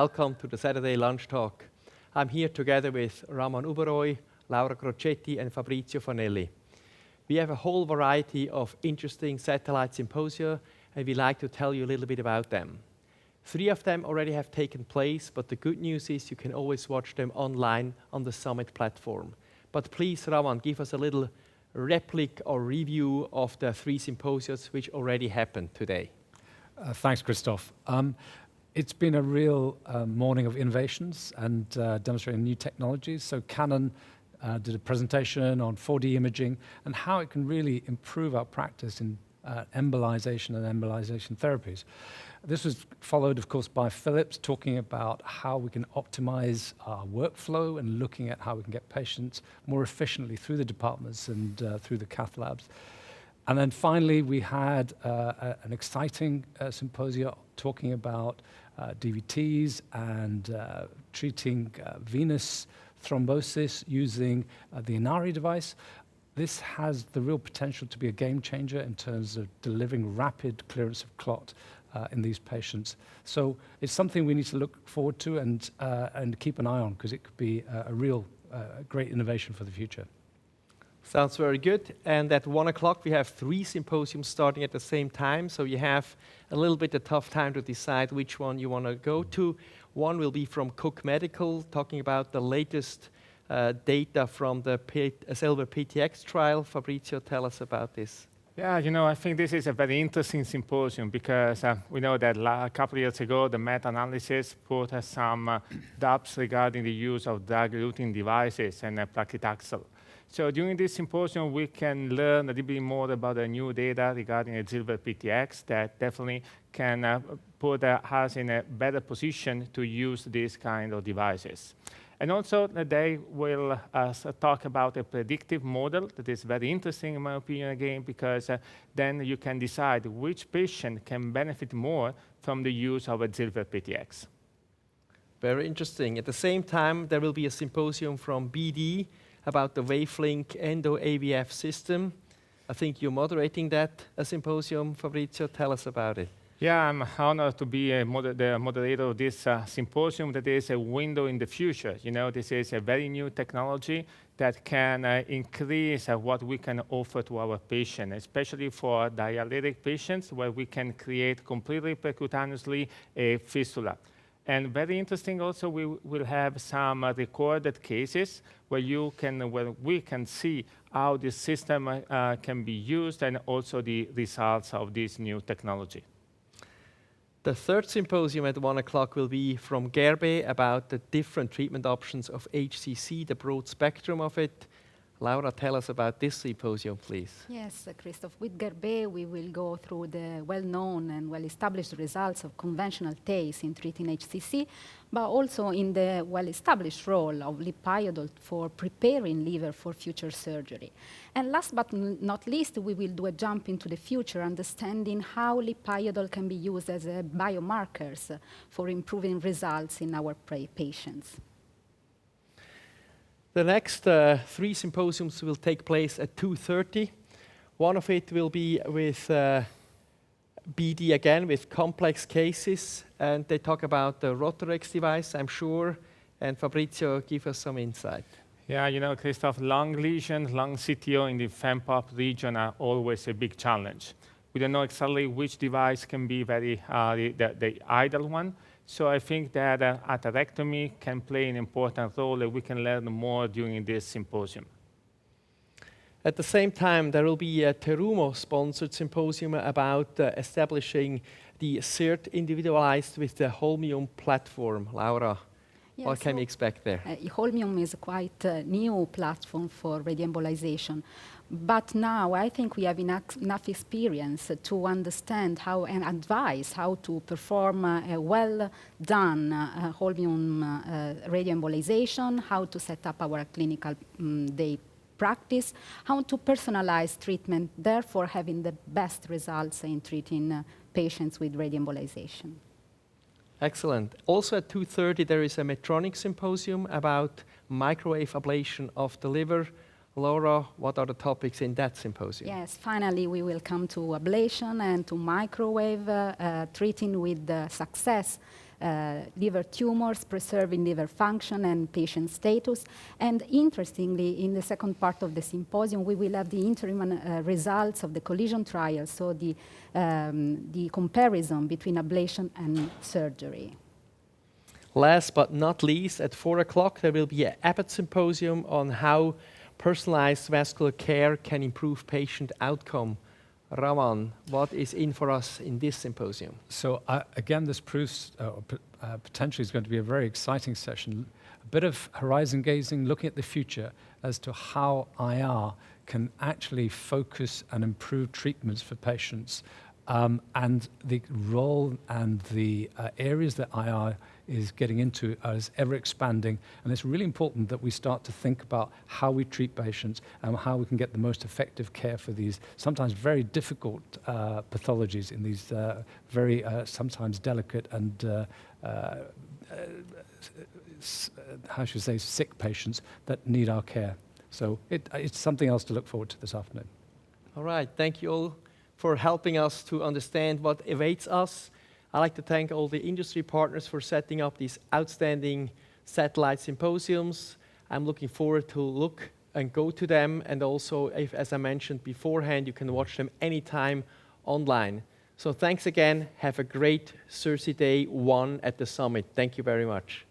Welcome to the Saturday Lunch Talk. I'm here together with Ramon Uberoy, Laura Crocetti, and Fabrizio Fanelli. We have a whole variety of interesting satellite symposia, and we'd like to tell you a little bit about them. 3 of them already have taken place, but the good news is you can always watch them online on the Summit platform. But please, Ramon, give us a little replica or review of the 3 symposias which already happened today. Thanks, Christoph. It's been a real morning of innovations and demonstrating new technologies. So Canon did a presentation on 4D imaging and how it can really improve our practice in embolization and embolization therapies. This was followed, of course, by Philips talking about how we can optimize our workflow and looking at how we can get patients more efficiently through the departments and through the cath labs. And then finally, we had an exciting symposia talking about DVTs and treating venous thrombosis using the Inari device. This has the real potential to be a game changer in terms of delivering rapid clearance of clot in these patients. So it's something we need to look forward to and keep an eye on, because it could be a real great innovation for the future. Sounds very good. And at 1 o'clock, we have 3 symposiums starting at the same time. So you have a little bit of tough time to decide which one you want to go to. One will be from Canon Medical, talking about the latest data from the Silver PTX trial. Fabrizio, tell us about this. Yeah, I think this is a very interesting symposium because we know that a couple of years ago, the meta-analysis put some doubts regarding the use of drug-eluting devices and paclitaxel. So during this symposium, we can learn a little bit more about the new data regarding the Silver PTX that definitely can put us in a better position to use these kind of devices. And also, they will talk about a predictive model that is very interesting, in my opinion, again, because then you can decide which patient can benefit more from the use of a Silver PTX. Very interesting. At the same time, there will be a symposium from BD about the Wavelink Endo-AVF system. I think you're moderating that symposium. Fabrizio, tell us about it. Yeah, I'm honored to be the moderator of this symposium that is a window in the future. This is a very new technology that can increase what we can offer to our patients, especially for dialytic patients, where we can create completely percutaneously a fistula. And very interesting also, we will have some recorded cases where we can see how this system can be used and also the results of this new technology. The 3rd symposium at 1 o'clock will be from Guerbet about the different treatment options of HCC, the broad spectrum of it. Laura, tell us about this symposium, please. Yes, Christoph. With Guerbet, we will go through the well-known and well-established results of conventional TACE in treating HCC, but also in the well-established role of Lipiodol for preparing liver for future surgery. And last but not least, we will do a jump into the future, understanding how Lipiodol can be used as a biomarkers for improving results in our patients. The next 3 symposiums will take place at 2:30. One of it will be with BD again, with complex cases, and they talk about the Rotarex device, I'm sure. And Fabrizio, give us some insight. Yeah, Christoph, lung lesions, lung CTO in the FEMPOP region are always a big challenge. We don't know exactly which device can be the ideal one. So I think that atherectomy can play an important role, and we can learn more during this symposium. At the same time, there will be a Terumo-sponsored symposium about establishing the CIRSE individualized with the Holmium platform. Laura, what can we expect there? Holmium is quite a new platform for radioembolization. But now I think we have enough experience to understand how and advise how to perform a well-done Holmium radioembolization, how to set up our clinical day practice, how to personalize treatment, therefore having the best results in treating patients with radioembolization. Excellent. Also at 2:30 there is a Medtronic symposium about microwave ablation of the liver. Laura, what are the topics in that symposium? Yes, finally we will come to ablation and to microwave treating with success liver tumors, preserving liver function and patient status. And interestingly, in the second part of the symposium, we will have the interim results of the collision trial, so the comparison between ablation and surgery. Last but not least, at 4 o'clock, there will be an Abbott symposium on how personalized vascular care can improve patient outcome. Raman, what is in for us in this symposium? So again, this proves potentially is going to be a very exciting session. A bit of horizon gazing, looking at the future as to how IR can actually focus and improve treatments for patients, and the role and the areas that IR is getting into is ever expanding, and it's really important that we start to think about how we treat patients and how we can get the most effective care for these sometimes very difficult pathologies in these very sometimes delicate and how should I say, sick patients that need our care. So it's something else to look forward to this afternoon. All right, thank you all for helping us to understand what awaits us. I'd like to thank all the industry partners for setting up these outstanding satellite symposiums. I'm looking forward to look and go to them, and also, if, as I mentioned beforehand, you can watch them anytime online. So thanks again. Have a great CIRSE Day 1 at the summit. Thank you very much.